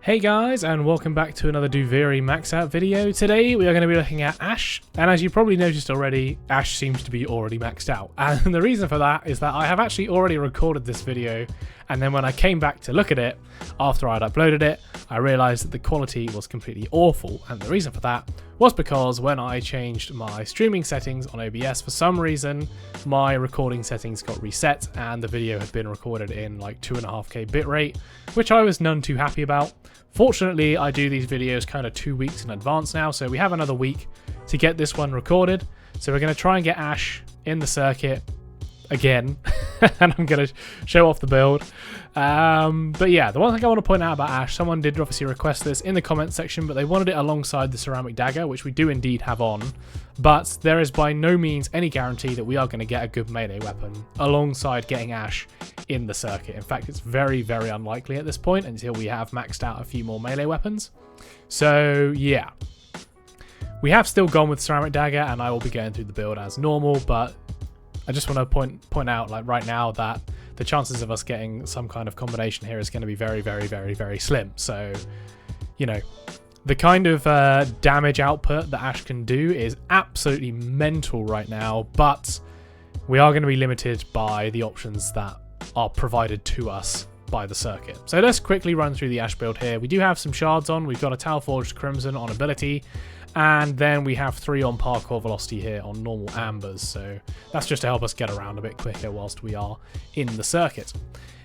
Hey guys, and welcome back to another Duviri max out video. Today we are going to be looking at Ash, and as you probably noticed already, Ash seems to be already maxed out. And the reason for that is that I have actually already recorded this video, and then when I came back to look at it, after I'd uploaded it, I realised that the quality was completely awful. And the reason for that was because when I changed my streaming settings on OBS, for some reason, my recording settings got reset, and the video had been recorded in like 2.5K bitrate, which I was none too happy about. Fortunately, I do these videos kind of 2 weeks in advance now, so we have another week to get this one recorded. So we're going to try and get Ash in the circuit again, and I'm going to show off the build. But yeah, the one thing I want to point out about Ash, someone did obviously request this in the comment section, but they wanted it alongside the ceramic dagger, which we do indeed have on. But there is by no means any guarantee that we are going to get a good melee weapon alongside getting Ash in the circuit. In fact, it's very, very unlikely at this point until we have maxed out a few more melee weapons. So yeah, we have still gone with ceramic dagger, and I will be going through the build as normal, but I just want to point out, like right now, that the chances of us getting some kind of combination here is going to be very, very, very, very slim. So, you know, the kind of damage output that Ash can do is absolutely mental right now, but we are going to be limited by the options that are provided to us by the circuit. So let's quickly run through the Ash build here. We do have some shards on. We've got a Talforged Crimson on ability, and then we have 3 on parkour velocity here on normal ambers. So that's just to help us get around a bit quicker whilst we are in the circuit.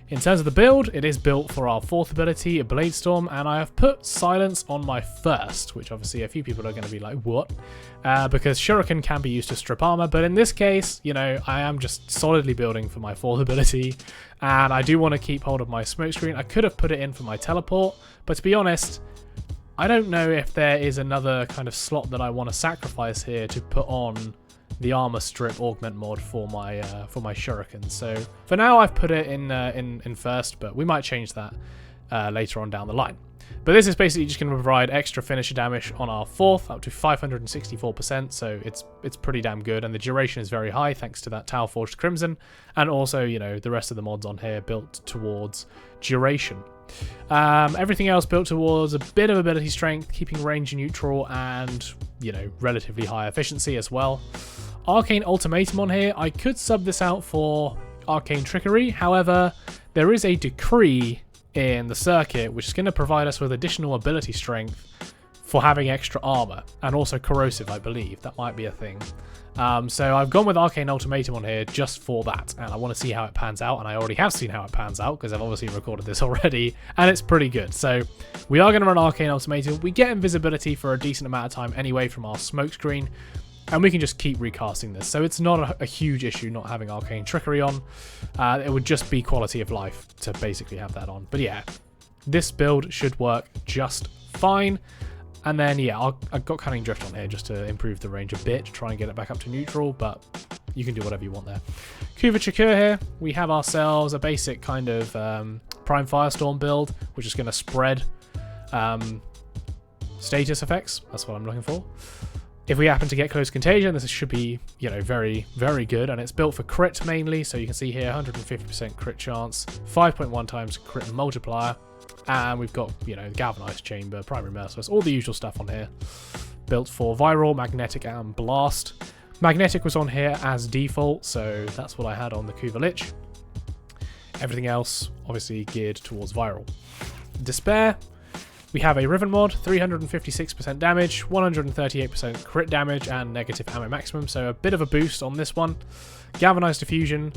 In terms of the build, it is built for our 4th ability, a Bladestorm, and I have put Silence on my 1st, which obviously a few people are going to be like, what? Because Shuriken can be used to strip armor, but in this case, you know, I am just solidly building for my 4th ability, and I do want to keep hold of my smoke screen. I could have put it in for my teleport, but to be honest, I don't know if there is another kind of slot that I want to sacrifice here to put on the armor strip augment mod for my shuriken. So for now, I've put it in first, but we might change that later on down the line. But this is basically just going to provide extra finisher damage on our 4th, up to 564%. So it's pretty damn good, and the duration is very high thanks to that Talforged Crimson, and also, you know, the rest of the mods on here built towards duration. Everything else built towards a bit of ability strength, keeping range neutral, and, you know, relatively high efficiency as well. Arcane Ultimatum on here. I could sub this out for Arcane Trickery. However, there is a decree in the circuit which is going to provide us with additional ability strength for having extra armor, and also corrosive, I believe. That might be a thing. So I've gone with Arcane Ultimatum on here just for that, and I want to see how it pans out, and I already have seen how it pans out because I've obviously recorded this already, and it's pretty good. So we are going to run Arcane Ultimatum. We get invisibility for a decent amount of time anyway from our smoke screen, and we can just keep recasting this. So it's not a huge issue not having Arcane Trickery on. It would just be quality of life to basically have that on. But yeah, this build should work just fine. And then, yeah, I've got Cunning Drift on here just to improve the range a bit, to try and get it back up to neutral, but you can do whatever you want there. Kuva Chakkhurr here. We have ourselves a basic kind of Prime Firestorm build, which is going to spread status effects. That's what I'm looking for. If we happen to get Close Contagion, this should be, you know, very, very good. And it's built for crit mainly, so you can see here 150% crit chance, 5.1 times crit multiplier. And we've got, you know, Galvanized Chamber, Primary Merciless, all the usual stuff on here. Built for Viral, Magnetic, and Blast. Magnetic was on here as default, so that's what I had on the Kuva Lich. Everything else, obviously, geared towards Viral. Despair, we have a Riven mod, 356% damage, 138% crit damage, and negative ammo maximum, so a bit of a boost on this one. Galvanized Diffusion,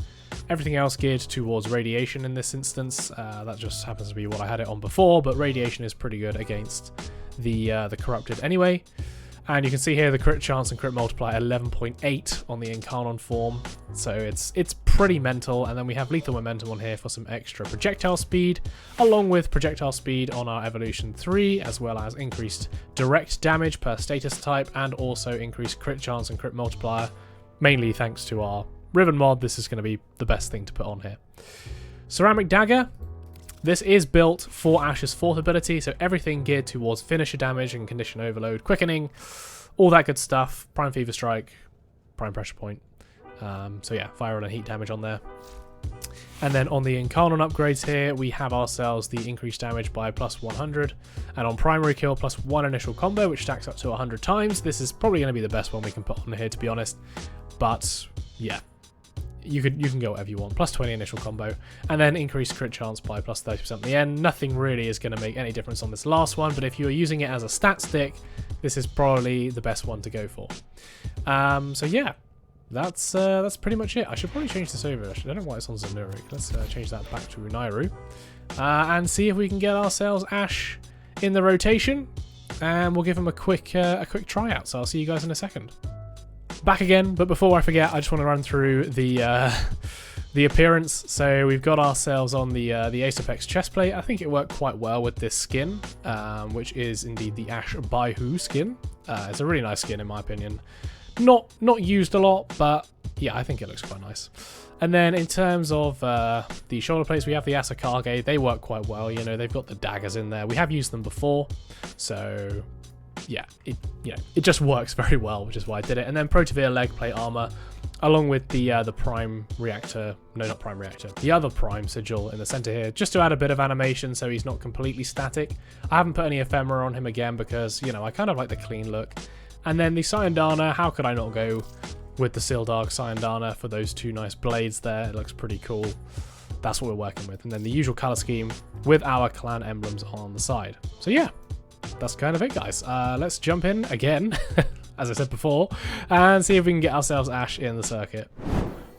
everything else geared towards Radiation in this instance. That just happens to be what I had it on before, but Radiation is pretty good against the Corrupted anyway. And you can see here the crit chance and crit multiplier 11.8 on the Incarnon form, so it's pretty mental. And then we have Lethal Momentum on here for some extra projectile speed, along with projectile speed on our Evolution 3, as well as increased direct damage per status type, and also increased crit chance and crit multiplier, mainly thanks to our Riven mod. This is going to be the best thing to put on here. Ceramic Dagger. This is built for Ash's 4th ability, so everything geared towards finisher damage and condition overload, quickening, all that good stuff. Prime Fever Strike, Prime Pressure Point. So yeah, fire and heat damage on there. And then on the Incarnon upgrades here, we have ourselves the increased damage by plus 100, and on primary kill plus 1 initial combo, which stacks up to 100 times. This is probably going to be the best one we can put on here, to be honest. But yeah, you can go whatever you want. Plus 20 initial combo, and then increased crit chance by plus 30% at the end. Nothing really is going to make any difference on this last one, but if you are using it as a stat stick, this is probably the best one to go for. So yeah. That's pretty much it. I should probably change this over. I don't know why it's on Zanuric. Let's change that back to Unairu. And see if we can get ourselves Ash in the rotation. And we'll give him a quick tryout. So I'll see you guys in a second. Back again, but before I forget, I just want to run through the appearance. So we've got ourselves on the Ace Apex chestplate. I think it worked quite well with this skin, which is indeed the Ash Baihu skin. It's a really nice skin in my opinion. Not used a lot, but yeah, I think it looks quite nice. And then in terms of the shoulder plates, we have the Asakage. They work quite well. You know, they've got the daggers in there. We have used them before, so yeah, it just works very well, which is why I did it. And then Protavir leg plate armor, along with the prime reactor. No, not prime reactor. The other prime sigil in the center here, just to add a bit of animation so he's not completely static. I haven't put any ephemera on him again because, you know, I kind of like the clean look. And then the Syandana, how could I not go with the Sildarg Syandana for those two nice blades there? It looks pretty cool. That's what we're working with. And then the usual color scheme with our clan emblems on the side. So yeah, that's kind of it, guys. Let's jump in again, as I said before, and see if we can get ourselves Ash in the circuit.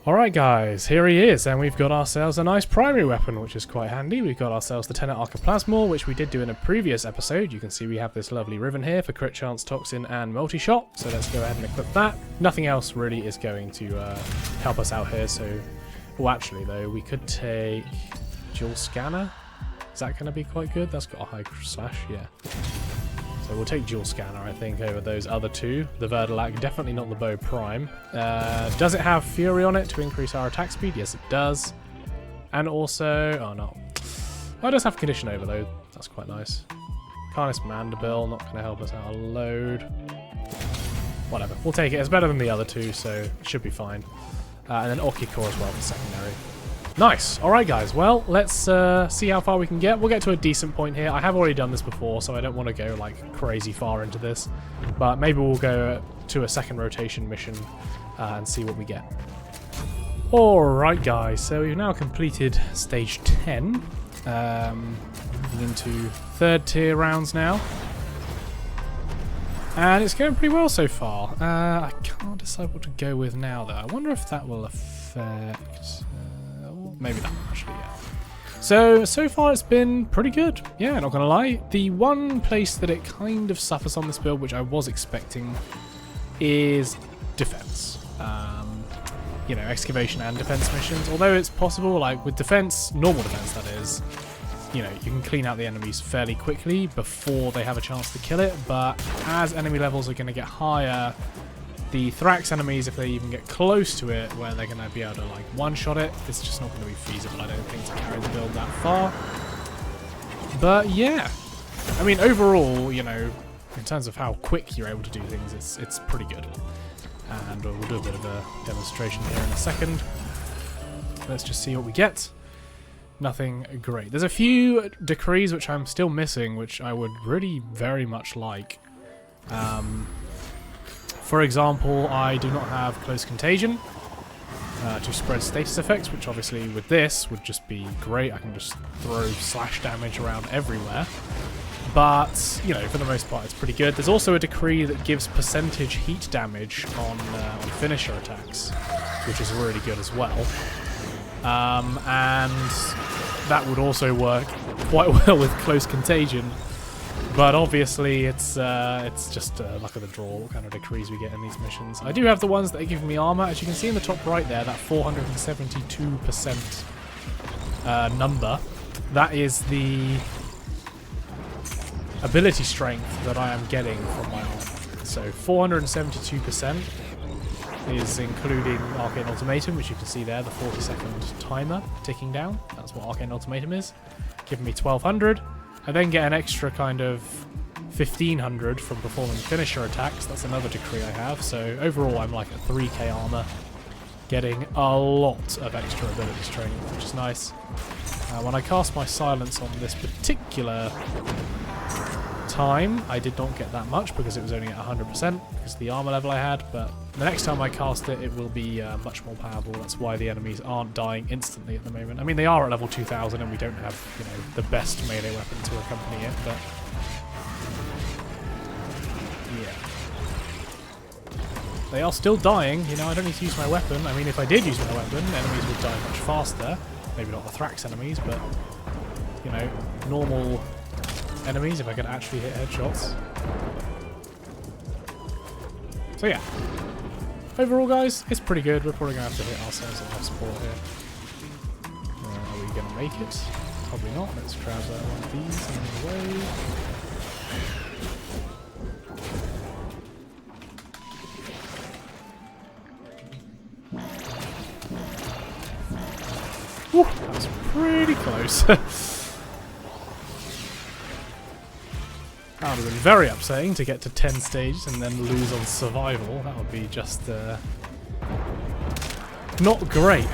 Alright guys, here he is, and we've got ourselves a nice primary weapon, which is quite handy. We've got ourselves the Tenet Archoplasmor, which we did do in a previous episode. You can see we have this lovely ribbon here for crit chance, toxin, and multi-shot. So let's go ahead and equip that. Nothing else really is going to help us out here. So, well, actually though, we could take dual scanner. Is that going to be quite good? That's got a high slash, yeah. So we'll take dual scanner, I think, over those other two. The Verdalac, definitely not the Bow Prime. Does it have Fury on it to increase our attack speed? Yes, it does. And also, oh no. Oh, it does have Condition Overload. That's quite nice. Carnis Mandible, not going to help us out a load. Whatever, we'll take it. It's better than the other two, so it should be fine. And then Okikor as well for secondary. Nice. Alright guys, well, let's see how far we can get. We'll get to a decent point here. I have already done this before, so I don't want to go like crazy far into this. But maybe we'll go to a second rotation mission and see what we get. Alright guys, so we've now completed stage 10. Moving into third tier rounds now. And it's going pretty well so far. I can't decide what to go with now though. I wonder if that will affect... maybe that actually, yeah. So far it's been pretty good. Yeah, not gonna lie. The one place that it kind of suffers on this build, which I was expecting, is defense. You know, excavation and defense missions. Although it's possible, like with defense, normal defense that is, you know, you can clean out the enemies fairly quickly before they have a chance to kill it. But as enemy levels are going to get higher, the Thrax enemies, if they even get close to it, where they're going to be able to like one-shot it, it's just not going to be feasible, I don't think, to carry the build that far. But yeah, I mean, overall, you know, in terms of how quick you're able to do things, it's pretty good. And we'll do a bit of a demonstration here in a second. Let's just see what we get. Nothing great. There's a few decrees which I'm still missing, which I would really very much like. For example, I do not have Close Contagion to spread status effects, which obviously with this would just be great. I can just throw slash damage around everywhere. But, you know, for the most part, it's pretty good. There's also a decree that gives percentage heat damage on finisher attacks, which is really good as well. And that would also work quite well with Close Contagion. But obviously, it's just luck of the draw what kind of decrees we get in these missions. I do have the ones that are giving me armor. As you can see in the top right there, that 472% number. That is the ability strength that I am getting from my armor. So 472% is including Arcane Ultimatum, which you can see there, the 40-second timer ticking down. That's what Arcane Ultimatum is. Giving me 1200. I then get an extra kind of 1500 from performing finisher attacks. That's another decree I have. So overall, I'm like at 3k armor. getting a lot of extra abilities training, which is nice. When I cast my silence on this particular time, I did not get that much because it was only at 100% because of the armor level I had, but the next time I cast it, it will be much more powerful. That's why the enemies aren't dying instantly at the moment. I mean, they are at level 2000 and we don't have, you know, the best melee weapon to accompany it, but yeah. They are still dying, you know, I don't need to use my weapon. I mean, if I did use my weapon, enemies would die much faster. Maybe not the Thrax enemies, but, you know, normal enemies, if I could actually hit headshots. So yeah. Overall, guys, it's pretty good. We're probably going to have to hit ourselves enough support here. Are we going to make it? Probably not. Let's grab one of these and away. Whew, that was pretty close. That would have been very upsetting to get to 10 stages and then lose on survival. That would be just not great.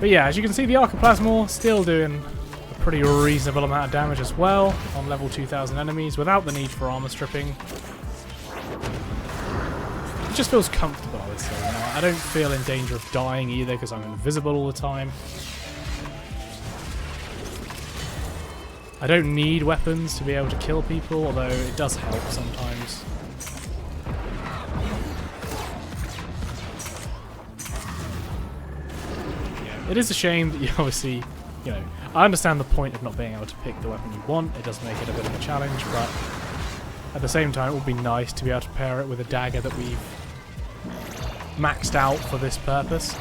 But yeah, as you can see, the Archoplasmor still doing a pretty reasonable amount of damage as well on level 2000 enemies without the need for armor stripping. It just feels comfortable, I would say. You know, I don't feel in danger of dying either because I'm invisible all the time. I don't need weapons to be able to kill people, although it does help sometimes. Yeah, it is a shame that you obviously, you know, I understand the point of not being able to pick the weapon you want. It does make it a bit of a challenge, but at the same time, it would be nice to be able to pair it with a dagger that we've maxed out for this purpose.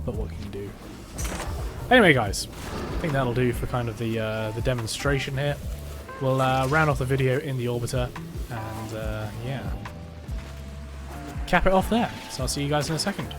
But what can you do? Anyway, guys, I think that'll do for kind of the demonstration here. We'll round off the video in the orbiter and yeah, cap it off there. So I'll see you guys in a second.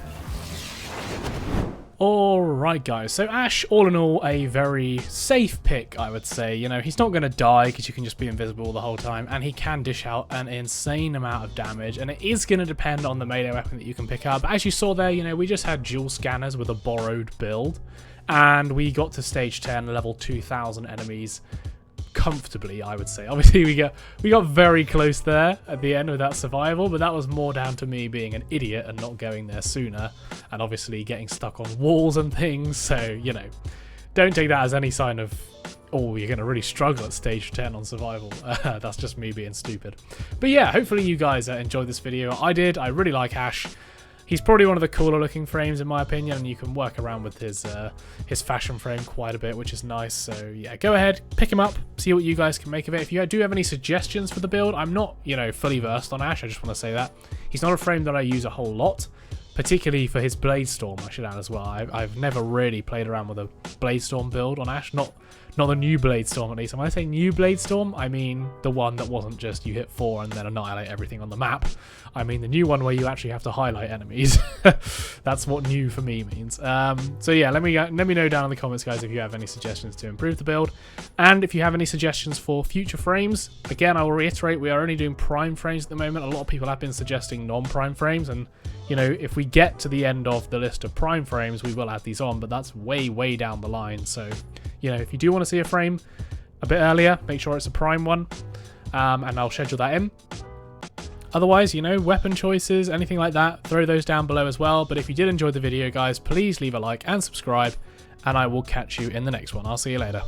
Alright guys, so Ash, all in all, a very safe pick, I would say. You know, he's not going to die because you can just be invisible the whole time, and he can dish out an insane amount of damage, and it is going to depend on the melee weapon that you can pick up. As you saw there, you know, we just had dual scanners with a borrowed build, and we got to stage 10, level 2000 enemies comfortably, I would say. Obviously, we got very close there at the end without survival, but that was more down to me being an idiot and not going there sooner, and obviously getting stuck on walls and things. So, you know, don't take that as any sign of, oh, you're going to really struggle at stage 10 on survival. That's just me being stupid. But yeah, hopefully you guys enjoyed this video. I did. I really like Ash. He's probably one of the cooler looking frames in my opinion, and you can work around with his fashion frame quite a bit, which is nice. So yeah, go ahead, pick him up, see what you guys can make of it. If you do have any suggestions for the build, I'm not, you know, fully versed on Ash, I just want to say that. He's not a frame that I use a whole lot, particularly for his Bladestorm, I should add as well. I've never really played around with a Bladestorm build on Ash, not the new Bladestorm at least. And when I say new Bladestorm, I mean the one that wasn't just you hit 4 and then annihilate everything on the map. I mean the new one where you actually have to highlight enemies. That's what new for me means. So yeah, let me know down in the comments, guys, if you have any suggestions to improve the build. And if you have any suggestions for future frames, again, I will reiterate, we are only doing prime frames at the moment. A lot of people have been suggesting non-prime frames, and you know, if we get to the end of the list of prime frames, we will add these on, but that's way down the line. So, you know, if you do want to see a frame a bit earlier, make sure it's a prime one, and I'll schedule that in. Otherwise, you know, weapon choices, anything like that, throw those down below as well. But if you did enjoy the video, guys, please leave a like and subscribe, and I will catch you in the next one. I'll see you later.